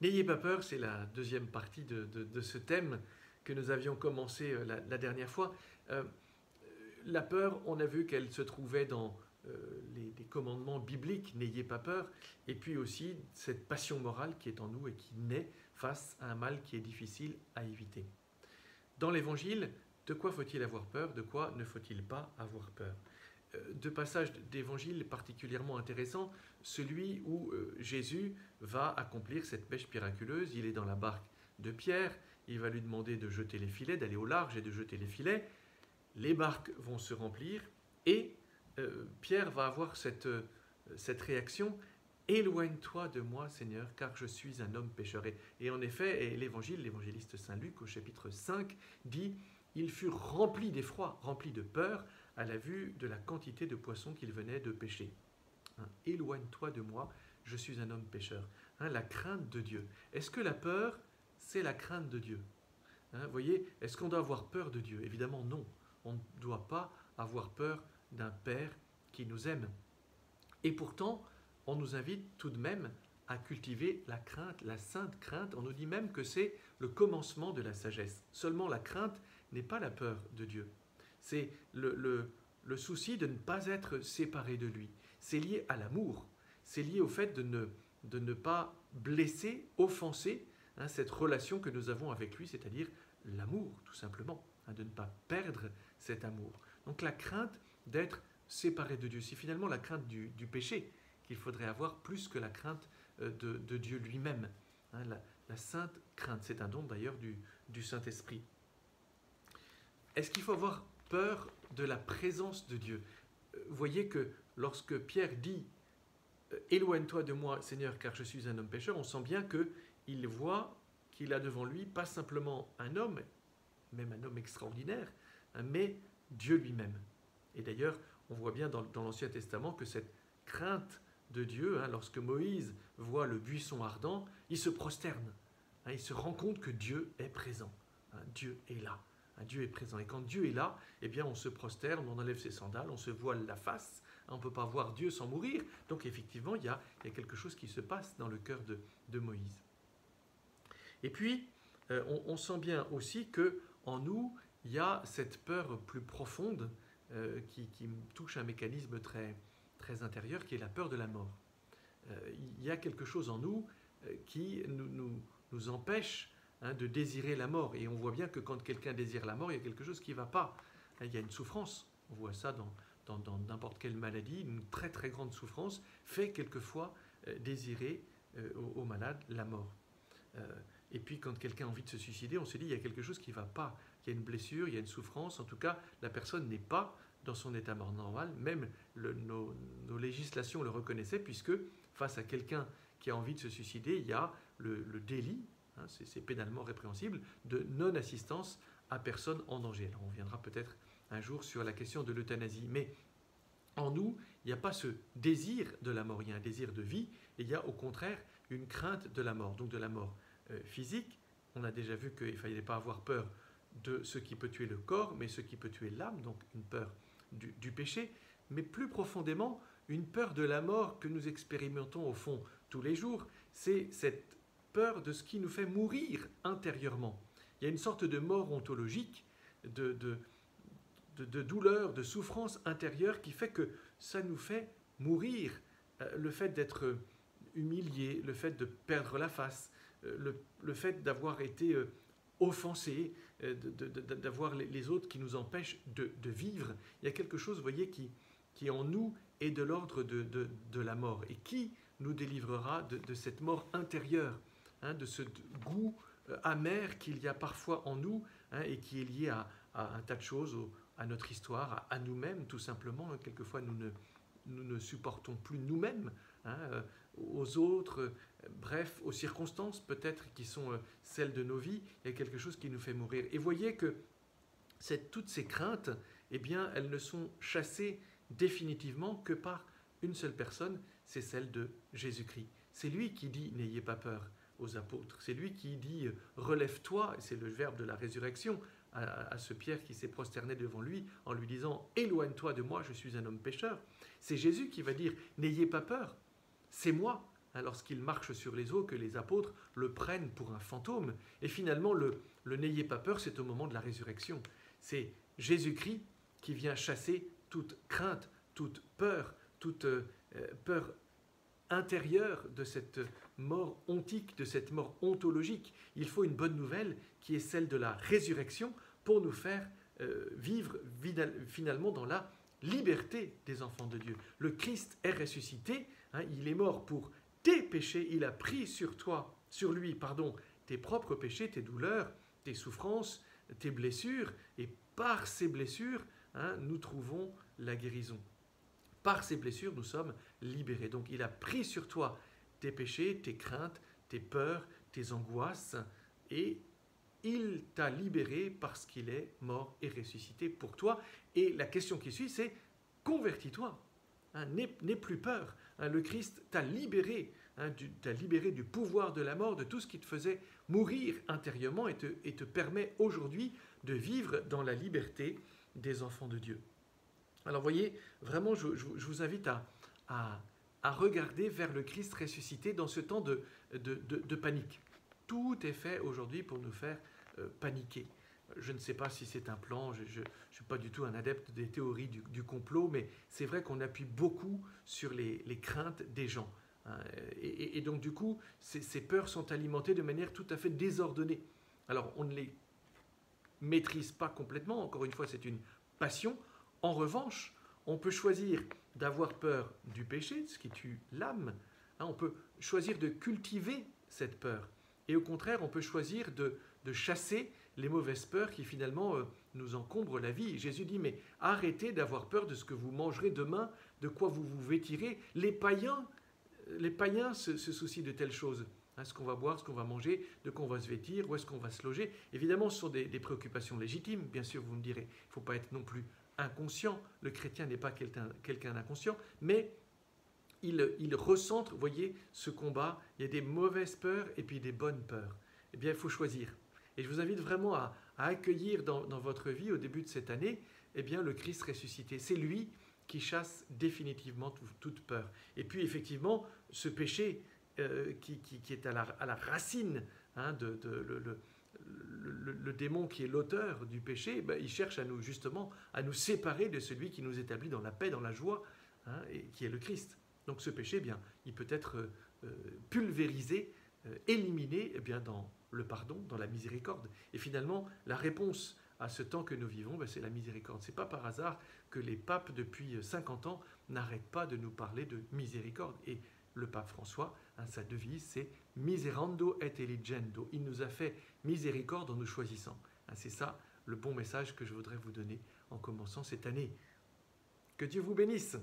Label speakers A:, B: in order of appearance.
A: N'ayez pas peur, c'est la deuxième partie de ce thème que nous avions commencé la dernière fois. La peur, on a vu qu'elle se trouvait dans les commandements bibliques, n'ayez pas peur, et puis aussi cette passion morale qui est en nous et qui naît face à un mal qui est difficile à éviter. Dans l'Évangile, de quoi faut-il avoir peur? De quoi ne faut-il pas avoir peur? Deux passages d'Évangile particulièrement intéressants, celui où Jésus va accomplir cette pêche miraculeuse. Il est dans la barque de Pierre, il va lui demander de jeter les filets, d'aller au large et de jeter les filets. Les barques vont se remplir et Pierre va avoir cette réaction: éloigne-toi de moi, Seigneur, car je suis un homme pécheur. Et en effet, l'évangéliste Saint Luc au chapitre 5 dit: ils furent remplis d'effroi, remplis de peur à la vue de la quantité de poissons qu'ils venaient de pêcher. Éloigne-toi de moi, je suis un homme pécheur. La crainte de Dieu. Est-ce que la peur, c'est la crainte de Dieu? Vous voyez, est-ce qu'on doit avoir peur de Dieu? Évidemment non. On ne doit pas avoir peur d'un Père qui nous aime. Et pourtant, on nous invite tout de même à cultiver la crainte, la sainte crainte. On nous dit même que c'est le commencement de la sagesse. Seulement la crainte n'est pas la peur de Dieu. C'est le souci de ne pas être séparé de lui. C'est lié à l'amour. C'est lié au fait de ne pas blesser, offenser cette relation que nous avons avec lui, c'est-à-dire l'amour, tout simplement, de ne pas perdre cet amour. Donc la crainte d'être séparé de Dieu, c'est finalement la crainte du péché qu'il faudrait avoir plus que la crainte de Dieu lui-même. La sainte crainte, c'est un don d'ailleurs du Saint-Esprit. Est-ce qu'il faut avoir peur de la présence de Dieu? Voyez que lorsque Pierre dit « Éloigne-toi de moi, Seigneur, car je suis un homme pécheur », on sent bien qu'il voit qu'il a devant lui pas simplement un homme, même un homme extraordinaire, mais Dieu lui-même. Et d'ailleurs, on voit bien dans l'Ancien Testament que cette crainte de Dieu, lorsque Moïse voit le buisson ardent, il se prosterne. Il se rend compte que Dieu est présent. Dieu est là. Dieu est présent. Et quand Dieu est là, eh bien on se prosterne, on enlève ses sandales, on se voile la face. On ne peut pas voir Dieu sans mourir. Donc effectivement, il y a quelque chose qui se passe dans le cœur de Moïse. Et puis, on sent bien aussi qu'en nous, il y a cette peur plus profonde qui touche un mécanisme très, très intérieur, qui est la peur de la mort. Il y a quelque chose en nous qui nous empêche de désirer la mort. Et on voit bien que quand quelqu'un désire la mort, il y a quelque chose qui ne va pas. Il y a une souffrance. On voit ça dans n'importe quelle maladie. Une très très grande souffrance fait quelquefois désirer au malade la mort. Et puis quand quelqu'un a envie de se suicider, on se dit il y a quelque chose qui ne va pas. Il y a une blessure, il y a une souffrance. En tout cas, la personne n'est pas dans son état normal. Même nos législations le reconnaissaient, puisque face à quelqu'un qui a envie de se suicider, il y a le délit, c'est pénalement répréhensible, de non-assistance à personne en danger. Alors on viendra peut-être un jour sur la question de l'euthanasie. Mais en nous, il n'y a pas ce désir de la mort, il y a un désir de vie, et il y a au contraire une crainte de la mort, donc de la mort physique. On a déjà vu qu'il ne fallait pas avoir peur de ce qui peut tuer le corps, mais ce qui peut tuer l'âme, donc une peur du péché, mais plus profondément, une peur de la mort que nous expérimentons au fond tous les jours, c'est cette peur de ce qui nous fait mourir intérieurement. Il y a une sorte de mort ontologique, de douleur, de souffrance intérieure qui fait que ça nous fait mourir. Le fait d'être humilié, le fait de perdre la face, le fait d'avoir été offensé, d'avoir les autres qui nous empêchent de vivre. Il y a quelque chose, vous voyez, qui en nous est de l'ordre de la mort. Et qui nous délivrera de cette mort intérieure, de ce goût amer qu'il y a parfois en nous, et qui est lié à un tas de choses, à notre histoire, à nous-mêmes tout simplement. Quelquefois nous ne supportons plus nous-mêmes, aux autres, bref, aux circonstances peut-être qui sont celles de nos vies. Il y a quelque chose qui nous fait mourir. Et voyez que toutes ces craintes, eh bien, elles ne sont chassées définitivement que par une seule personne, c'est celle de Jésus-Christ. C'est lui qui dit « n'ayez pas peur » aux apôtres. C'est lui qui dit « relève-toi », c'est le verbe de la résurrection, à ce Pierre qui s'est prosterné devant lui en lui disant « éloigne-toi de moi, je suis un homme pécheur ». C'est Jésus qui va dire « n'ayez pas peur ». C'est moi, lorsqu'il marche sur les eaux, que les apôtres le prennent pour un fantôme. Et finalement, le n'ayez pas peur, c'est au moment de la résurrection. C'est Jésus-Christ qui vient chasser toute crainte, toute peur intérieure de cette mort ontique, de cette mort ontologique. Il faut une bonne nouvelle qui est celle de la résurrection pour nous faire vivre finalement dans la liberté des enfants de Dieu. Le Christ est ressuscité, il est mort pour tes péchés, il a pris sur lui, tes propres péchés, tes douleurs, tes souffrances, tes blessures, et par ces blessures, nous trouvons la guérison. Par ces blessures, nous sommes libérés. Donc il a pris sur toi tes péchés, tes craintes, tes peurs, tes angoisses, et il t'a libéré parce qu'il est mort et ressuscité pour toi. Et la question qui suit, c'est convertis-toi. N'aie plus peur. Le Christ t'a libéré du pouvoir de la mort, de tout ce qui te faisait mourir intérieurement, et te permet aujourd'hui de vivre dans la liberté des enfants de Dieu. Alors voyez, vraiment, je vous invite à regarder vers le Christ ressuscité dans ce temps de panique. Tout est fait aujourd'hui pour nous faire paniquer. Je ne sais pas si c'est un plan, je ne suis pas du tout un adepte des théories du complot, mais c'est vrai qu'on appuie beaucoup sur les craintes des gens. Et donc du coup, ces peurs sont alimentées de manière tout à fait désordonnée. Alors on ne les maîtrise pas complètement, encore une fois c'est une passion. En revanche, on peut choisir d'avoir peur du péché, ce qui tue l'âme. On peut choisir de cultiver cette peur. Et au contraire, on peut choisir de chasser les mauvaises peurs qui finalement nous encombrent la vie. Jésus dit, mais arrêtez d'avoir peur de ce que vous mangerez demain, de quoi vous vous vêtirez. Les païens se soucient de telles choses. Ce qu'on va boire, ce qu'on va manger, de quoi on va se vêtir, où est-ce qu'on va se loger. Évidemment, ce sont des préoccupations légitimes. Bien sûr, vous me direz, il ne faut pas être non plus inconscient. Le chrétien n'est pas quelqu'un d'inconscient, mais il recentre, vous voyez, ce combat. Il y a des mauvaises peurs et puis des bonnes peurs. Eh bien, il faut choisir. Et je vous invite vraiment à accueillir dans votre vie, au début de cette année, eh bien, le Christ ressuscité. C'est lui qui chasse définitivement toute peur. Et puis, effectivement, ce péché qui est à la racine, le démon qui est l'auteur du péché, il cherche justement à nous séparer de celui qui nous établit dans la paix, dans la joie, et qui est le Christ. Donc ce péché, il peut être pulvérisé, éliminé dans le pardon, dans la miséricorde. Et finalement, la réponse à ce temps que nous vivons, c'est la miséricorde. Ce n'est pas par hasard que les papes, depuis 50 ans, n'arrêtent pas de nous parler de miséricorde. Et le pape François, sa devise, c'est « Miserando et eligendo ». Il nous a fait miséricorde en nous choisissant. C'est ça le bon message que je voudrais vous donner en commençant cette année. Que Dieu vous bénisse.